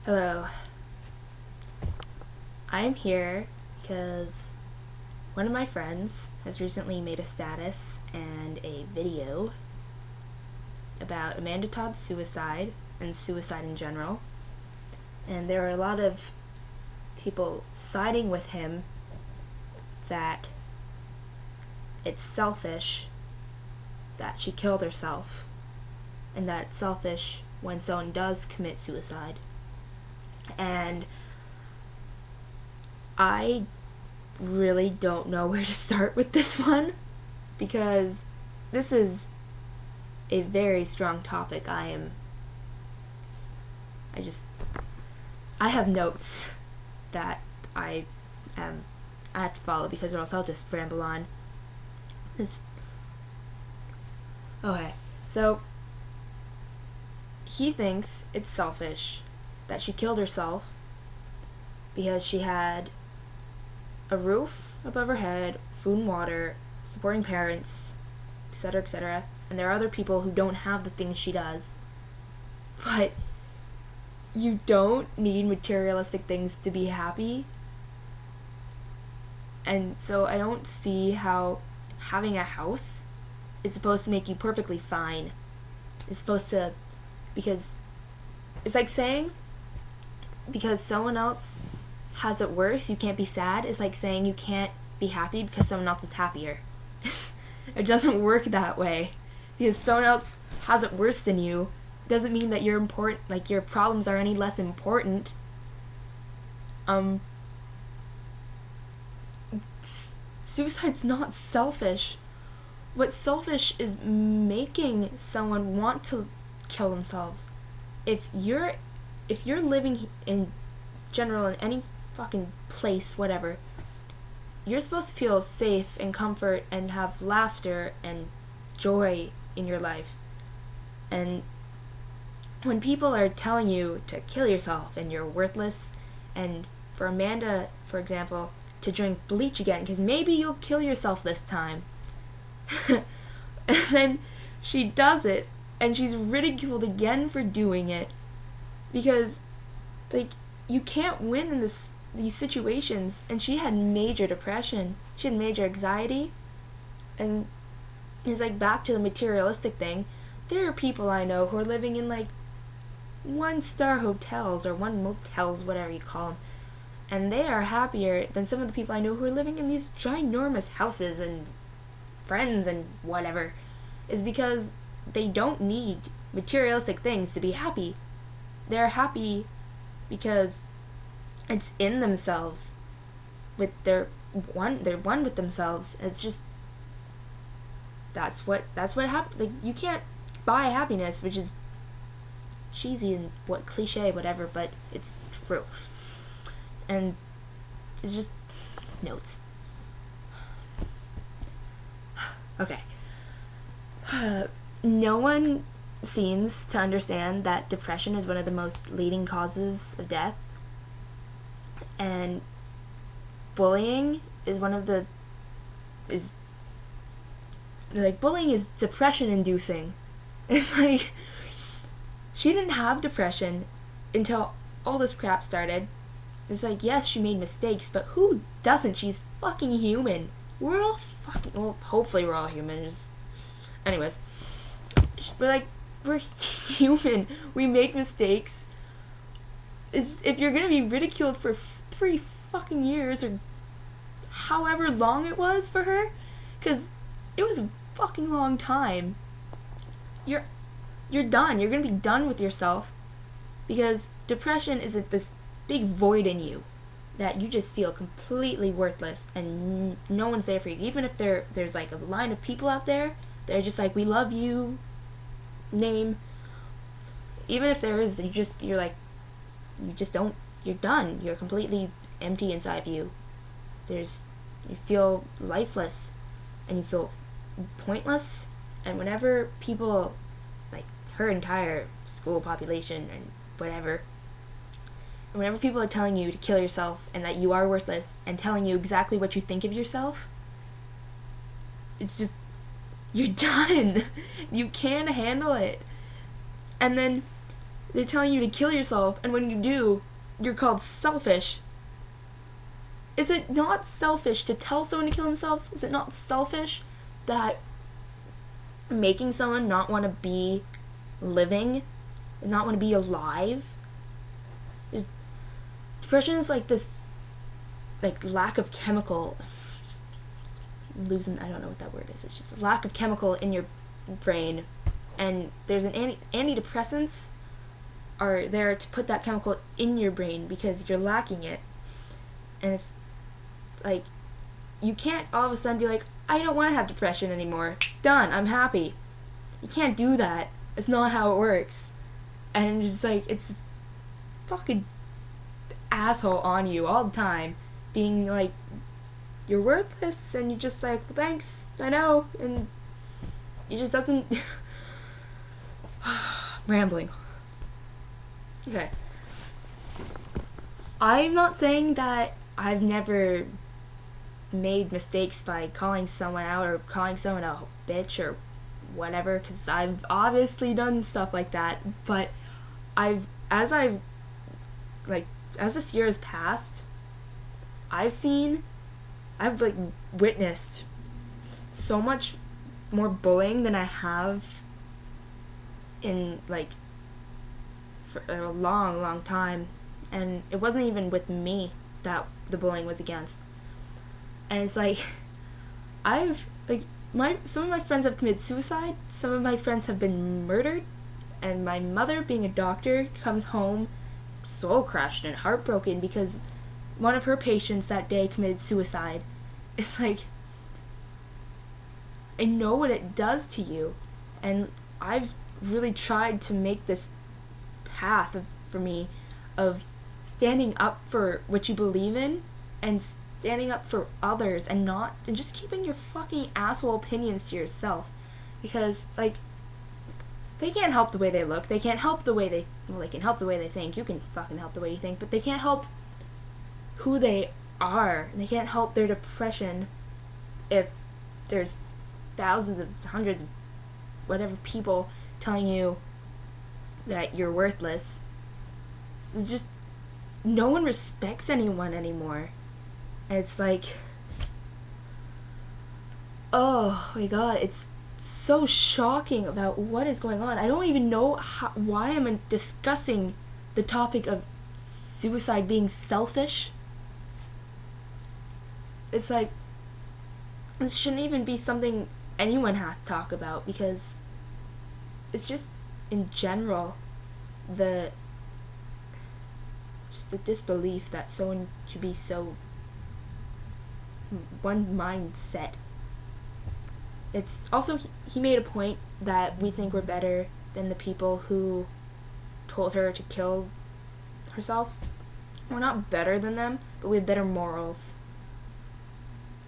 Hello. I'm here because one of my friends has recently made a status and a video about Amanda Todd's suicide and suicide in general. And there are a lot of people siding with him that it's selfish that she killed herself, and that it's selfish when someone does commit suicide. And I really don't know where to start with this one because this is a very strong topic. I have notes that I have to follow because or else I'll just ramble on. Okay. So he thinks it's selfish that she killed herself because she had a roof above her head, food and water, supporting parents, etc., etc. And there are other people who don't have the things she does. But you don't need materialistic things to be happy. And so I don't see how having a house is supposed to make you perfectly fine. It's supposed to, because it's like saying because someone else has it worse, you can't be sad. It's like saying you can't be happy because someone else is happier. It doesn't work that way. Because someone else has it worse than you doesn't mean that your problems are any less important. Suicide's not selfish. What's selfish is making someone want to kill themselves. If you're living in general in any fucking place, whatever, you're supposed to feel safe and comfort and have laughter and joy in your life. And when people are telling you to kill yourself and you're worthless, and for Amanda, for example, to drink bleach again because maybe you'll kill yourself this time, and then she does it and she's ridiculed again for doing it because you can't win in these situations. And she had major depression, she had major anxiety, and it's back to the materialistic thing. There are people I know who are living in 1-star hotels or one motels, whatever you call them, and they are happier than some of the people I know who are living in these ginormous houses and friends and whatever. Is because they don't need materialistic things to be happy. They're happy because it's in themselves. They're one with themselves. It's just that's what happens. You can't buy happiness, which is cheesy and cliche, whatever, but it's true. And it's just notes. Okay. No one seems to understand that depression is one of the most leading causes of death. And bullying is bullying is depression inducing. It's she didn't have depression until all this crap started. It's yes, she made mistakes, but who doesn't? She's fucking human. We're all hopefully we're all human. Anyways, we're human. We make mistakes. If you're gonna be ridiculed for 3 fucking years or however long it was for her, because it was a fucking long time, you're done. You're gonna be done with yourself because depression is this big void in you that you just feel completely worthless and no one's there for you. Even if there's a line of people out there that are just we love you, name. Even if there is, you're done. You're completely empty inside of you. You feel lifeless and you feel pointless. And whenever people, her entire school population and whatever, whenever people are telling you to kill yourself and that you are worthless and telling you exactly what you think of yourself, it's just, you're done. You can't handle it. And then They're telling you to kill yourself, and when you do, you're called selfish. Is it not selfish to tell someone to kill themselves? Is it not selfish that making someone not want to be living, not want to be alive? Depression is like this, like, lack of chemical. I don't know what that word is. It's just a lack of chemical in your brain, and there's an antidepressants are there to put that chemical in your brain because you're lacking it. And it's like, you can't all of a sudden be like, I don't want to have depression anymore. Done. I'm happy. You can't do that. It's not how it works. And it's just like, it's fucking asshole on you all the time, being like, you're worthless, and you're just like, thanks, I know, and it just doesn't. Rambling. Okay. I'm not saying that I've never made mistakes by calling someone out or calling someone a bitch or whatever, because I've obviously done stuff like that, but as this year has passed, I've witnessed so much more bullying than I have in, like, for a long, long time. And it wasn't even with me that the bullying was against. And it's like, some of my friends have committed suicide, some of my friends have been murdered, and my mother, being a doctor, comes home soul crushed and heartbroken because one of her patients that day committed suicide. It's like, I know what it does to you, and I've really tried to make this path for me of standing up for what you believe in and standing up for others and just keeping your fucking asshole opinions to yourself, because, like, they can't help the way they look. They can't help the way they can help the way they think. You can fucking help the way you think, but they can't help who they are. And they can't help their depression if there's thousands of hundreds of whatever people telling you that you're worthless. It's just, no one respects anyone anymore. And it's like, oh my god, it's so shocking about what is going on. I don't even know why I'm discussing the topic of suicide being selfish. It's like, this shouldn't even be something anyone has to talk about, because it's just, in general, the disbelief that someone should be so one mindset. It's also, he made a point that we think we're better than the people who told her to kill herself. We're not better than them, but we have better morals.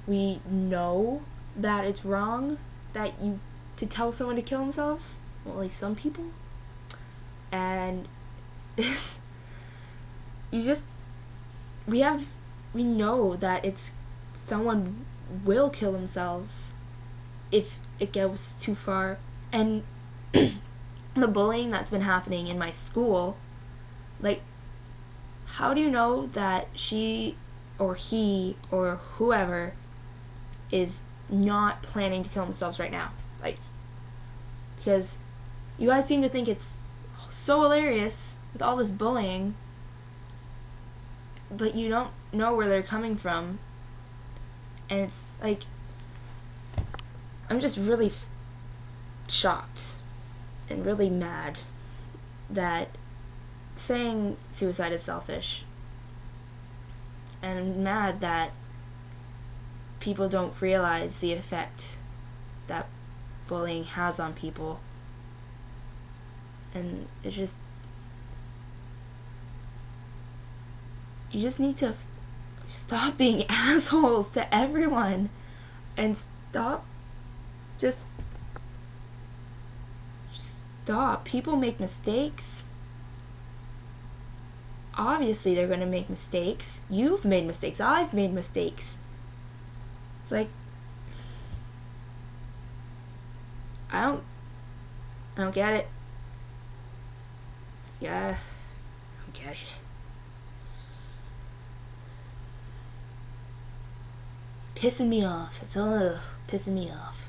We know that it's wrong to tell someone to kill themselves. Well, at least some people. And we know that someone will kill themselves if it goes too far. And the bullying that's been happening in my school, like, how do you know that she or he or whoever is not planning to kill themselves right now? Like, because you guys seem to think it's so hilarious with all this bullying, but you don't know where they're coming from. And it's like, I'm just really shocked and really mad that saying suicide is selfish. And I'm mad that people don't realize the effect that bullying has on people. And it's just, you just need to stop being assholes to everyone and stop. Just stop. People make mistakes. Obviously they're going to make mistakes. You've made mistakes. I've made mistakes. It's like, I don't get it. Yeah, I get it. Pissing me off. It's all pissing me off.